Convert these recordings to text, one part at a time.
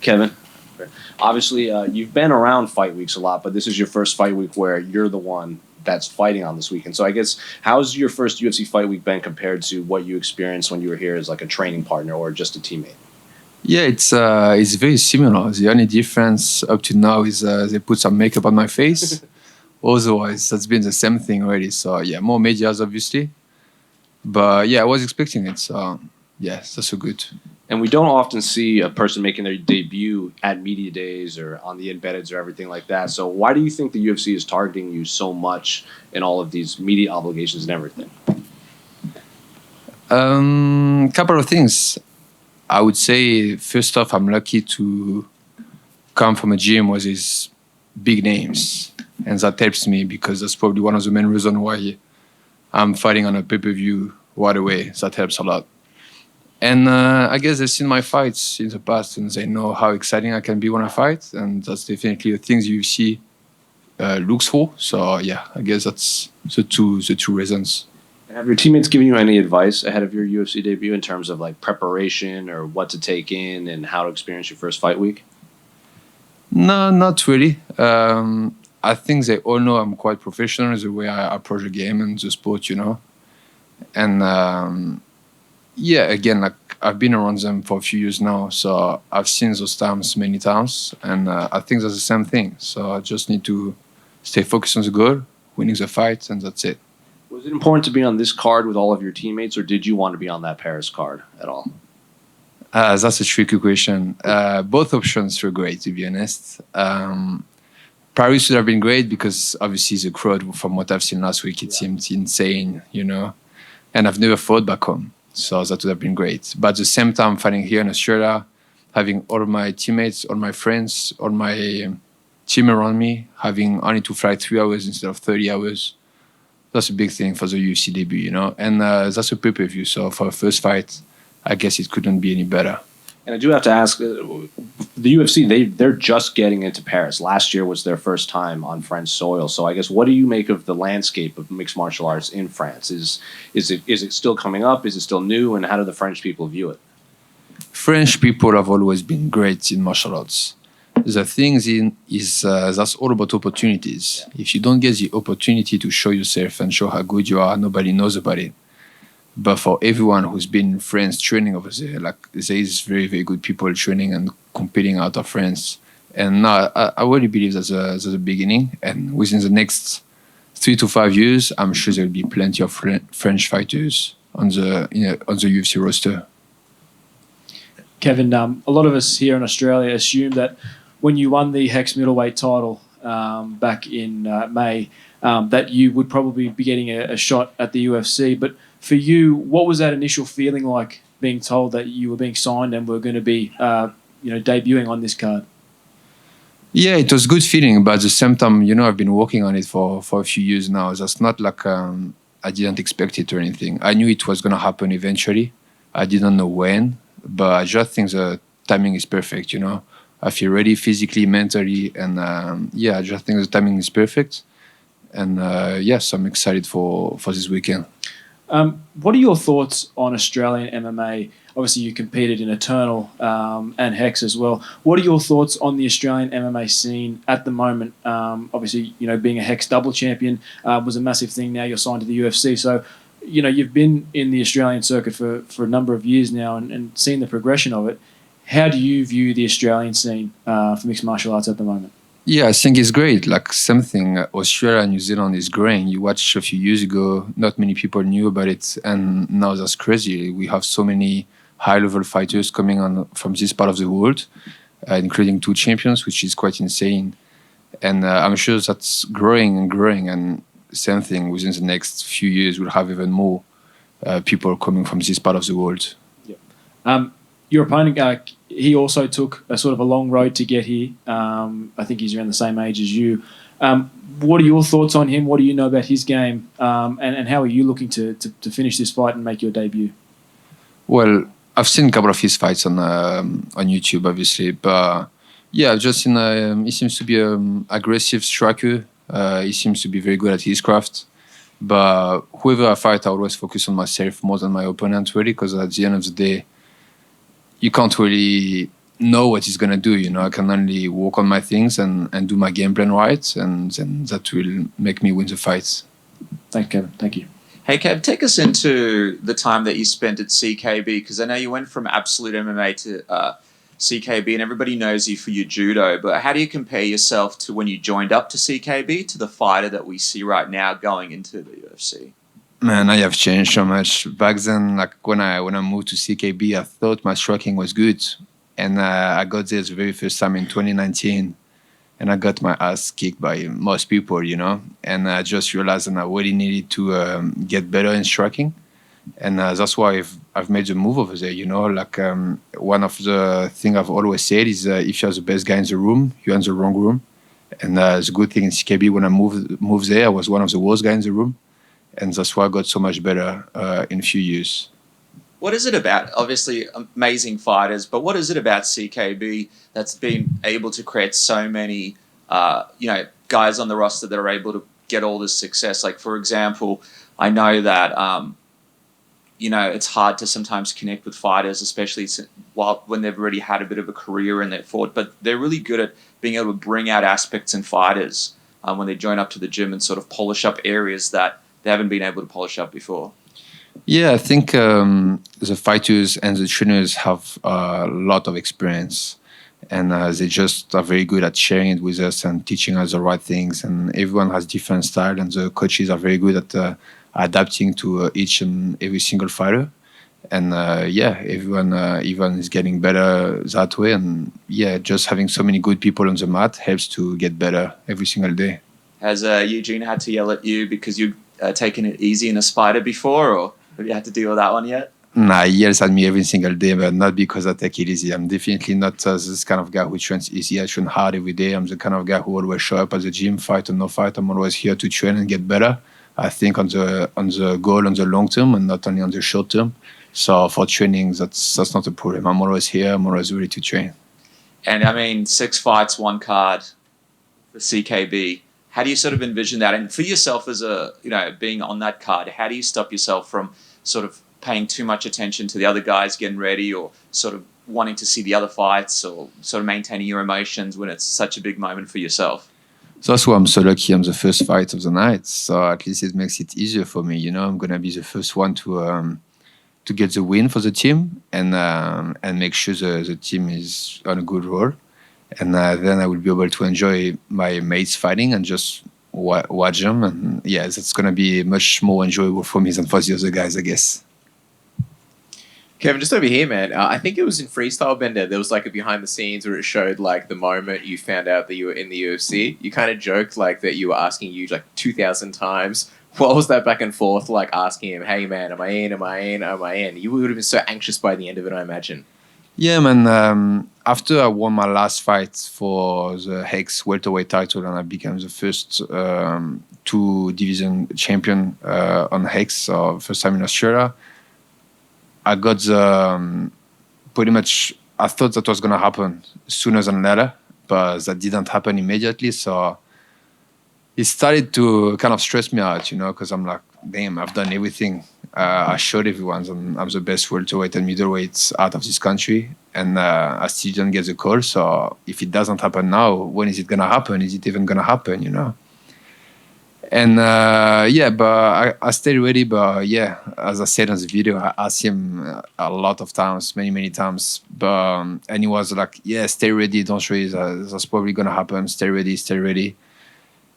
Kevin, obviously you've been around fight weeks a lot, but this is your first fight week where you're the one that's fighting on this weekend. So I guess how's your first UFC fight week been compared to what you experienced when you were here as like a training partner or just a teammate? Yeah, it's very similar. The only difference up to now is they put some makeup on my face. Otherwise, that's been the same thing already. So yeah, more medias obviously, but yeah, I was expecting it. So yeah, that's so good. And we don't often see a person making their debut at media days or on the embeds or everything like that. So why do you think the UFC is targeting you so much in all of these media obligations and everything? Couple of things. I would say, first off, I'm lucky to come from a gym with these big names. And that helps me because that's probably one of the main reasons why I'm fighting on a pay-per-view right away. That helps a lot. And I guess they've seen my fights in the past and they know how exciting I can be when I fight. And that's definitely the things you see looks for. So yeah, I guess that's the two reasons. Have your teammates given you any advice ahead of your UFC debut in terms of like preparation or what to take in and how to experience your first fight week? No, not really. I think they all know I'm quite professional in the way I approach the game and the sport, you know. And yeah, again, like I've been around them for a few years now, so I've seen those times many times, and I think that's the same thing. So I just need to stay focused on the goal, winning the fight, and that's it. Was it important to be on this card with all of your teammates, or did you want to be on that Paris card at all? That's a tricky question. Both options were great, to be honest. Paris would have been great because obviously the crowd, from what I've seen last week, it seemed insane, you know. And I've never fought back home. So that would have been great. But at the same time, fighting here in Australia, having all my teammates, all my friends, all my team around me, having only to fly 3 hours instead of 30 hours, that's a big thing for the UFC debut, you know. And that's a pay-per-view. So for a first fight, I guess it couldn't be any better. And I do have to ask, the UFC, they're just getting into Paris. Last year was their first time on French soil. So I guess what do you make of the landscape of mixed martial arts in France? Is it still coming up? Is it still new? And how do the French people view it? French people have always been great in martial arts. The thing is that's all about opportunities. If you don't get the opportunity to show yourself and show how good you are, nobody knows about it. But for everyone who's been in France training over there, like there is very, very good people training and competing out of France. And now I really believe that's a beginning. And within the next 3 to 5 years, I'm sure there will be plenty of French fighters on the UFC roster. Kevin, a lot of us here in Australia assume that when you won the Hex middleweight title back in May, that you would probably be getting a shot at the UFC. But for you, what was that initial feeling like being told that you were being signed and were going to be, debuting on this card? Yeah, it was a good feeling, but at the same time, you know, I've been working on it for a few years now. That's not like I didn't expect it or anything. I knew it was going to happen eventually. I didn't know when, but I just think the timing is perfect, you know. I feel ready physically, mentally, and I just think the timing is perfect. And yes, I'm excited for this weekend. What are your thoughts on Australian MMA? Obviously, you competed in Eternal and Hex as well. What are your thoughts on the Australian MMA scene at the moment? Obviously, you know, being a Hex double champion was a massive thing. Now you're signed to the UFC. So, you know, you've been in the Australian circuit for a number of years now and seen the progression of it. How do you view the Australian scene for mixed martial arts at the moment? Yeah, I think it's great. Like something Australia and New Zealand is growing. You watched a few years ago, not many people knew about it, and now that's crazy. We have so many high-level fighters coming on from this part of the world, including 2 champions, which is quite insane. And I'm sure that's growing and growing. And same thing within the next few years, we'll have even more people coming from this part of the world. Yeah. Your opponent, he also took a sort of a long road to get here. I think he's around the same age as you. What are your thoughts on him? What do you know about his game? And how are you looking to finish this fight and make your debut? Well, I've seen a couple of his fights on YouTube, obviously. But yeah, I've just seen he seems to be an aggressive striker. He seems to be very good at his craft. But whoever I fight, I always focus on myself more than my opponent, really, because at the end of the day, you can't really know what he's gonna do. I can only work on my things and do my game plan right, and then that will make me win the fights. Thank you, Kevin. Thank you. Hey, Kev, take us into the time that you spent at CKB, because I know you went from Absolute MMA to CKB, and everybody knows you for your judo. But how do you compare yourself to when you joined up to CKB to the fighter that we see right now going into the UFC? Man, I have changed so much. Back then, like when I moved to CKB, I thought my striking was good, and I got there the very first time in 2019, and I got my ass kicked by most people, And I just realized that I really needed to get better in striking, and that's why I've made the move over there. Like one of the things I've always said is if you're the best guy in the room, you're in the wrong room. And it's a good thing in CKB when I moved there, I was one of the worst guys in the room. And that's why I got so much better in a few years. What is it about, obviously amazing fighters, but what is it about CKB that's been able to create so many, guys on the roster that are able to get all this success? Like, for example, I know that, it's hard to sometimes connect with fighters, especially when they've already had a bit of a career and they've fought, but they're really good at being able to bring out aspects in fighters when they join up to the gym and sort of polish up areas that they haven't been able to polish up before. Yeah, I think the fighters and the trainers have a lot of experience, and they just are very good at sharing it with us and teaching us the right things. And everyone has different style, and the coaches are very good at adapting to each and every single fighter. And everyone is getting better that way. And just having so many good people on the mat helps to get better every single day. Has Eugene had to yell at you because you've taken it easy in a spider before, or have you had to deal with that one yet? Nah, he yells at me every single day, but not because I take it easy. I'm definitely not this kind of guy who trains easy. I train hard every day. I'm the kind of guy who always show up at the gym, fight or no fight. I'm always here to train and get better. I think on the goal on the long term and not only on the short term. So for training, that's not a problem. I'm always here. I'm always ready to train. And I mean, 6 fights, 1 card for CKB. How do you sort of envision that? And for yourself as being on that card, how do you stop yourself from sort of paying too much attention to the other guys getting ready, or sort of wanting to see the other fights, or sort of maintaining your emotions when it's such a big moment for yourself? So that's why I'm so lucky I'm the first fight of the night. So at least it makes it easier for me. I'm going to be the first one to get the win for the team and make sure the team is on a good roll. And then I will be able to enjoy my mates fighting and just watch them. And that's going to be much more enjoyable for me than for the other guys, I guess. Kevin, just over here, man. I think it was in Freestyle Bender. There was like a behind the scenes where it showed like the moment you found out that you were in the UFC. You kind of joked like that you were asking Huge like 2,000 times. What was that back and forth like asking him, hey man, am I in, am I in, am I in? You would have been so anxious by the end of it, I imagine. Yeah, man. After I won my last fight for the Hex welterweight title and I became the first 2-division champion on Hex, first time in Australia, I got pretty much, I thought that was going to happen sooner than later, but that didn't happen immediately. So it started to kind of stress me out, because I'm like, damn, I've done everything. I showed everyone I'm the best welterweight and middleweight out of this country, and I still didn't get the call. So if it doesn't happen now, when is it going to happen? Is it even going to happen, And but I stayed ready. But as I said in the video, I asked him a lot of times, many times. But and he was like, "Yeah, stay ready. Don't worry. That's probably gonna happen. Stay ready. Stay ready."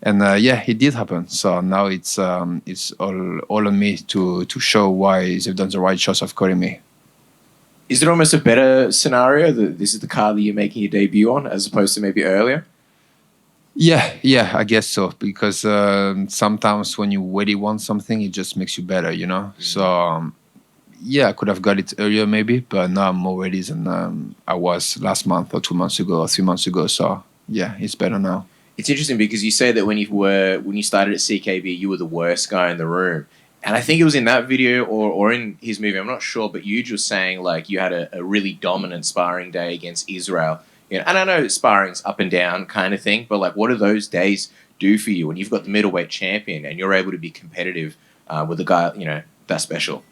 And it did happen. So now it's all on me to show why they've done the right choice of calling me. Is it almost a better scenario that this is the card that you're making your debut on, as opposed to maybe earlier? Yeah, I guess so. Because sometimes when you really want something, it just makes you better, So, I could have got it earlier maybe, but now I'm more ready than I was last month or 2 months ago or 3 months ago. So, it's better now. It's interesting because you say that when you started at CKB, you were the worst guy in the room. And I think it was in that video or in his movie, I'm not sure, but you just saying like you had a really dominant sparring day against Israel. And I know sparring's up and down kind of thing, but like, what do those days do for you when you've got the middleweight champion and you're able to be competitive with a guy, that special?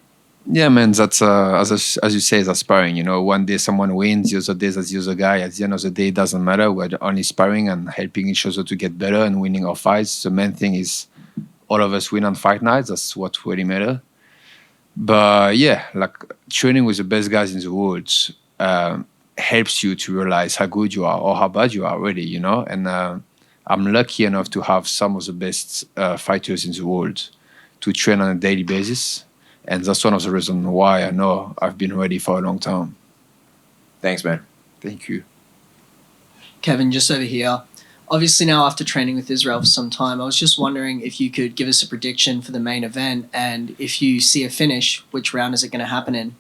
Yeah, man, that's as you say, that's sparring. You know, one day someone wins, the other day that's the other guy. At the end of the day, it doesn't matter. We're only sparring and helping each other to get better and winning our fights. The main thing is all of us win on fight nights. That's what really matters. But yeah, like training with the best guys in the world helps you to realize how good you are or how bad you are, really. You know, and I'm lucky enough to have some of the best fighters in the world to train on a daily basis. And that's one of the reasons why I know I've been ready for a long time. Thanks, man. Thank you. Kevin, just over here. Obviously, now after training with Israel for some time, I was just wondering if you could give us a prediction for the main event, and if you see a finish, which round is it going to happen in?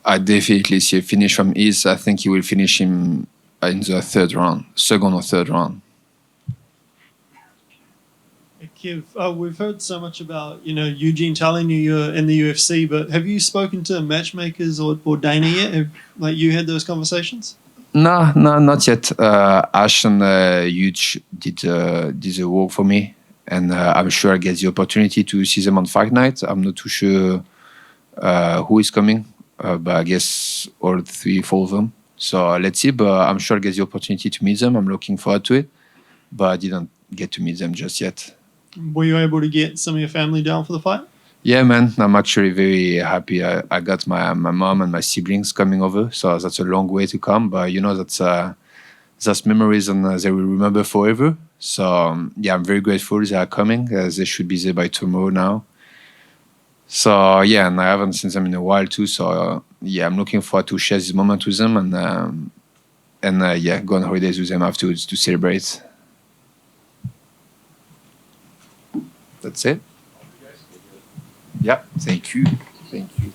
I definitely see a finish from Is. I think he will finish him in the second or third round. Kev, we've heard so much about Eugene telling you you're in the UFC, but have you spoken to matchmakers or Dana yet? Have you had those conversations? No, not yet. Ash and Huge did the work for me, and I'm sure I get the opportunity to see them on Fight Night. I'm not too sure who is coming, but I guess all 3-4 of them. So let's see, but I'm sure I get the opportunity to meet them. I'm looking forward to it, but I didn't get to meet them just yet. Were you able to get some of your family down for the fight? Yeah, man, I'm actually very happy. I got my mom and my siblings coming over, so that's a long way to come. But that's memories, and they will remember forever. So yeah, I'm very grateful they are coming. They should be there by tomorrow now. So yeah, and I haven't seen them in a while too. So yeah, I'm looking forward to share this moment with them, and yeah, go on holidays with them afterwards to celebrate. That's it. Yeah, thank you. Thank you.